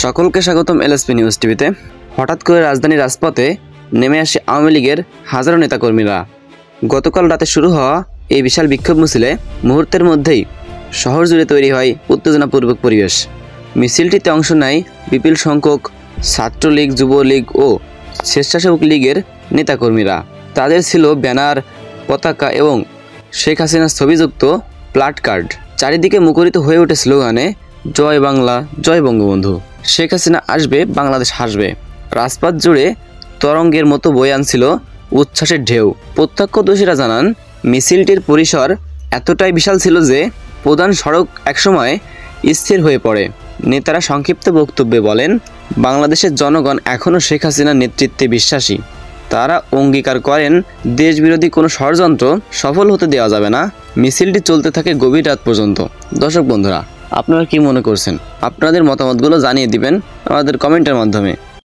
সকলকে স্বাগতম LSP news টিভিতে। হঠাৎ করে রাজধানীর রাজপথে নেমে আসে আওয়ামী লীগের হাজারো নেতাকর্মীরা। গতকাল রাতে শুরু হওয়া এই বিশাল বিক্ষোভ মিছিলে মুহূর্তের মধ্যেই শহর জুড়ে তৈরি হয় উত্তেজনাপূর্বক পরিবেশ। মিছিলটিতে অংশ নেয় বিপুল সংখ্যক ছাত্রলীগ, যুবলীগ ও স্বেচ্ছাসেবক লীগের নেতাকর্মীরা। তাদের ছিল ব্যানার, পতাকা এবং শেখ হাসিনার ছবিযুক্ত প্লাকার্ড। চারিদিকে মুখরিত হয়ে ওঠে স্লোগানে জয় বাংলা, জয় বঙ্গবন্ধু, শেখ হাসিনা আসবে, বাংলাদেশ হাসবে। রাজপথ জুড়ে তরঙ্গের মতো বয়ে আনছিল উচ্ছ্বাসের ঢেউ। প্রত্যক্ষদর্শীরা জানান, মিছিলটির পরিসর এতটাই বিশাল ছিল যে প্রধান সড়ক একসময় স্থির হয়ে পড়ে। নেতারা সংক্ষিপ্ত বক্তব্যে বলেন, বাংলাদেশের জনগণ এখনও শেখ হাসিনার নেতৃত্বে বিশ্বাসী। তারা অঙ্গীকার করেন দেশবিরোধী কোনো ষড়যন্ত্র সফল হতে দেওয়া যাবে না। মিছিলটি চলতে থাকে গভীর রাত পর্যন্ত। দর্শক বন্ধুরা, আপনারা কি মনে করছেন? আপনাদের মতামতগুলো জানিয়ে দিবেন আমাদের কমেন্টের মাধ্যমে।